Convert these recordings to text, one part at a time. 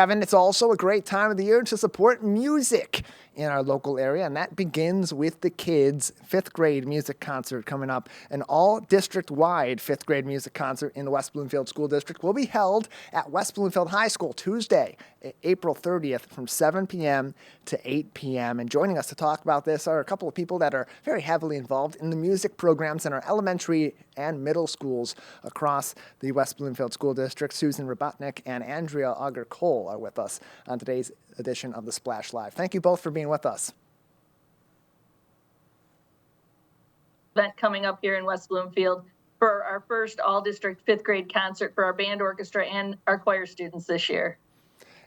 Kevin, it's also a great time of the year to support music in our local area, and that begins with the kids' fifth grade music concert coming up. An all district-wide fifth grade music concert in the West Bloomfield School District will be held at West Bloomfield High School Tuesday, April 30th from 7 p.m. to 8 p.m. And joining us to talk about this are a couple of people that are very heavily involved in the music programs in our elementary and middle schools across the West Bloomfield School District. Susan Robotnick and Andrea Auger-Cole are with us on today's edition of the Splash Live. Thank you both for being with us. Event coming up here in West Bloomfield for our first all-district fifth grade concert for our band, orchestra, and our choir students this year.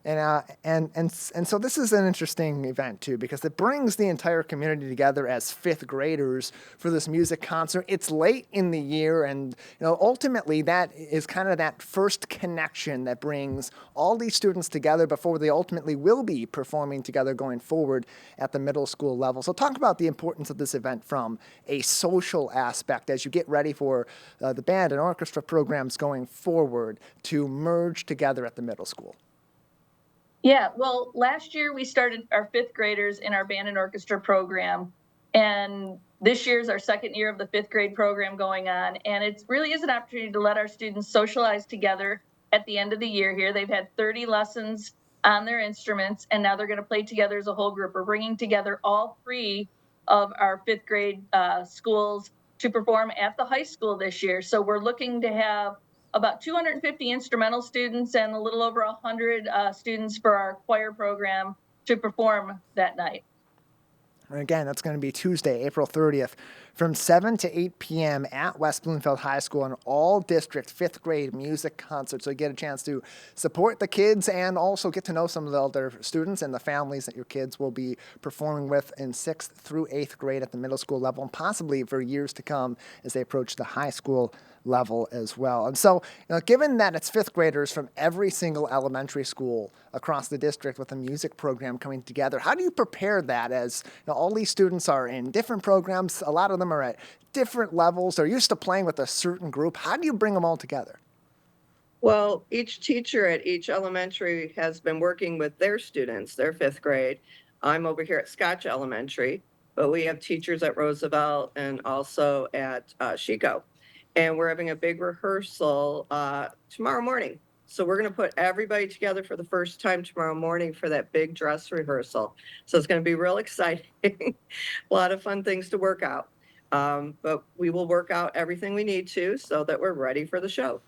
And so this is an interesting event too, because it brings the entire community together as fifth graders for this music concert. It's late in the year, and ultimately that is kind of that first connection that brings all these students together before they ultimately will be performing together going forward at the middle school level. So talk about the importance of this event from a social aspect as you get ready for the band and orchestra programs going forward to merge together at the middle school. Yeah, well, last year we started our fifth graders in our band and orchestra program, and this year is our second year of the fifth grade program going on, and it really is an opportunity to let our students socialize together at the end of the year here. They've had 30 lessons on their instruments, and now they're going to play together as a whole group. We're bringing together all three of our fifth grade schools to perform at the high school this year. So we're looking to have about 250 instrumental students and a little over 100 students for our choir program to perform that night. And again, that's going to be Tuesday, April 30th from 7 to 8 p.m. at West Bloomfield High School, an all-district fifth grade music concert. So you get a chance to support the kids and also get to know some of the other students and the families that your kids will be performing with in 6th through 8th grade at the middle school level, and possibly for years to come as they approach the high school level as well. And so, given that it's fifth graders from every single elementary school across the district with a music program coming together, how do you prepare that as all these students are in different programs? A lot of them are at different levels. They're used to playing with a certain group. How do you bring them all together? Well, each teacher at each elementary has been working with their students, their fifth grade. I'm over here at Scotch Elementary, but we have teachers at Roosevelt and also at Chico. And we're having a big rehearsal tomorrow morning. So we're going to put everybody together for the first time tomorrow morning for that big dress rehearsal. So it's going to be real exciting. A lot of fun things to work out. But we will work out everything we need to so that we're ready for the show.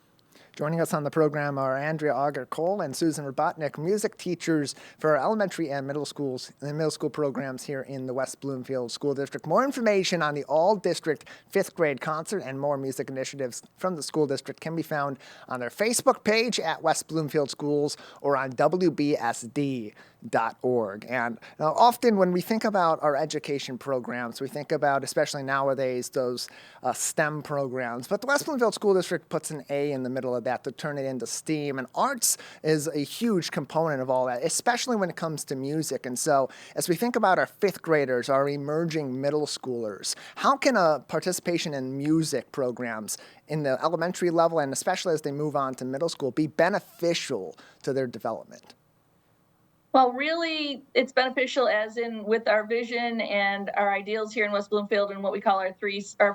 Joining us on the program are Andrea Auger-Cole and Susan Robotnick, music teachers for our elementary and middle schools, the middle school programs here in the West Bloomfield School District. More information on the all-district fifth grade concert and more music initiatives from the school district can be found on their Facebook page at West Bloomfield Schools or on WBSD.org. And often when we think about our education programs, we think about, especially nowadays, those STEM programs. But the West Bloomfield School District puts an A in the middle of that to turn it into STEAM. And arts is a huge component of all that, especially when it comes to music. And so as we think about our fifth graders, our emerging middle schoolers, how can a participation in music programs in the elementary level, and especially as they move on to middle school, be beneficial to their development? Well, really, it's beneficial as in with our vision and our ideals here in West Bloomfield and what we call our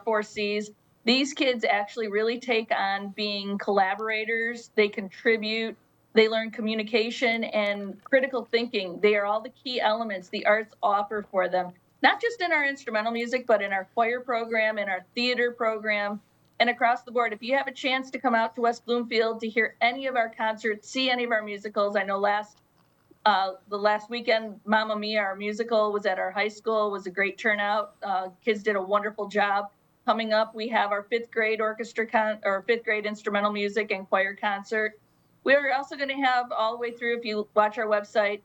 4 C's. These kids actually really take on being collaborators. They contribute. They learn communication and critical thinking. They are all the key elements the arts offer for them, not just in our instrumental music, but in our choir program, in our theater program, and across the board. If you have a chance to come out to West Bloomfield to hear any of our concerts, see any of our musicals, I know the last weekend, Mamma Mia, our musical, was at our high school, was a great turnout. Kids did a wonderful job. Coming up, we have our fifth grade fifth grade instrumental music and choir concert. We're also going to have all the way through, if you watch our website,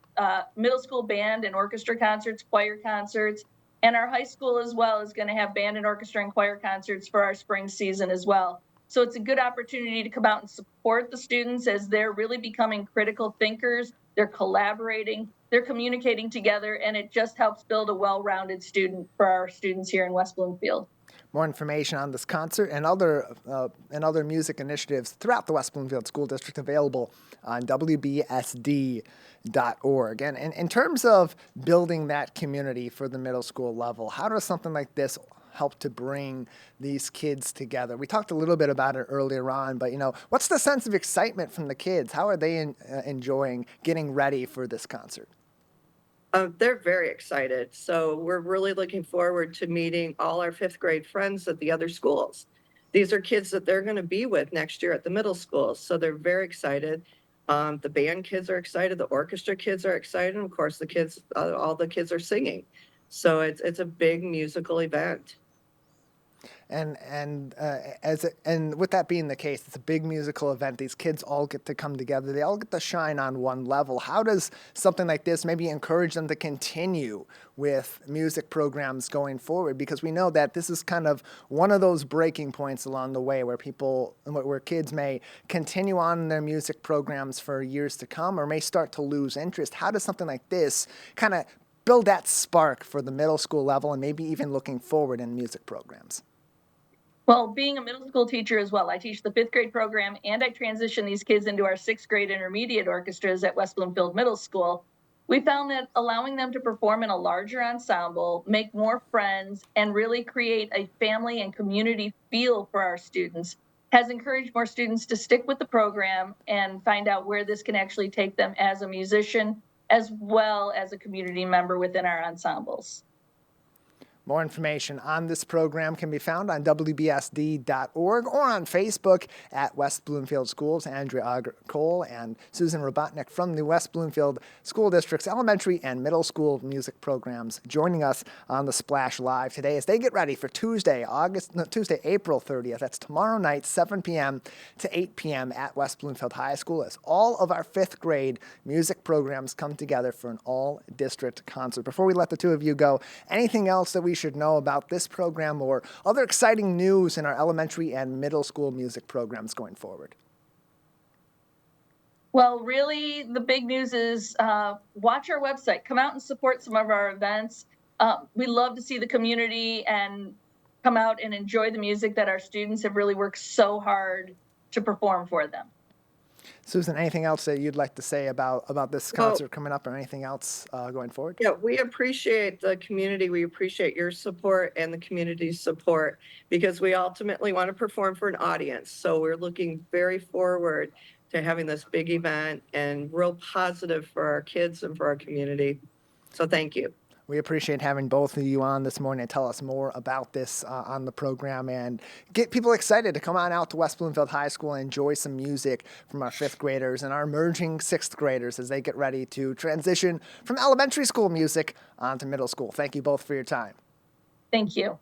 middle school band and orchestra concerts, choir concerts, and our high school as well is going to have band and orchestra and choir concerts for our spring season as well. So it's a good opportunity to come out and support the students as they're really becoming critical thinkers. They're collaborating, they're communicating together, and it just helps build a well-rounded student for our students here in West Bloomfield. More information on this concert and other music initiatives throughout the West Bloomfield School District available on WBSD.org. And in terms of building that community for the middle school level, how does something like this help to bring these kids together? We talked a little bit about it earlier on, but what's the sense of excitement from the kids? How are they enjoying getting ready for this concert? They're very excited. So we're really looking forward to meeting all our fifth grade friends at the other schools. These are kids that they're going to be with next year at the middle school. So they're very excited. The band kids are excited. The orchestra kids are excited. And of course, the kids, all the kids are singing. So it's a big musical event. And with that being the case, it's a big musical event. These kids all get to come together. They all get to shine on one level. How does something like this maybe encourage them to continue with music programs going forward? Because we know that this is kind of one of those breaking points along the way where kids may continue on in their music programs for years to come or may start to lose interest. How does something like this kind of build that spark for the middle school level and maybe even looking forward in music programs? Well, being a middle school teacher as well, I teach the fifth grade program and I transition these kids into our sixth grade intermediate orchestras at West Bloomfield Middle School. We found that allowing them to perform in a larger ensemble, make more friends, and really create a family and community feel for our students has encouraged more students to stick with the program and find out where this can actually take them as a musician, as well as a community member within our ensembles. More information on this program can be found on WBSD.org or on Facebook at West Bloomfield Schools. Andrea Auger-Cole and Susan Robotnick from the West Bloomfield School District's elementary and middle school music programs joining us on the Splash Live today as they get ready for Tuesday, April 30th. That's tomorrow night, 7 p.m. to 8 p.m. at West Bloomfield High School as all of our fifth grade music programs come together for an all-district concert. Before we let the two of you go, anything else that we should know about this program or other exciting news in our elementary and middle school music programs going forward? Well, really, the big news is watch our website. Come out and support some of our events. We love to see the community and come out and enjoy the music that our students have really worked so hard to perform for them. Susan, anything else that you'd like to say about this concert coming up or anything else going forward? Yeah, we appreciate the community. We appreciate your support and the community's support because we ultimately want to perform for an audience. So we're looking very forward to having this big event and real positive for our kids and for our community. So thank you. We appreciate having both of you on this morning and tell us more about this on the program and get people excited to come on out to West Bloomfield High School and enjoy some music from our fifth graders and our emerging sixth graders as they get ready to transition from elementary school music onto middle school. Thank you both for your time. Thank you.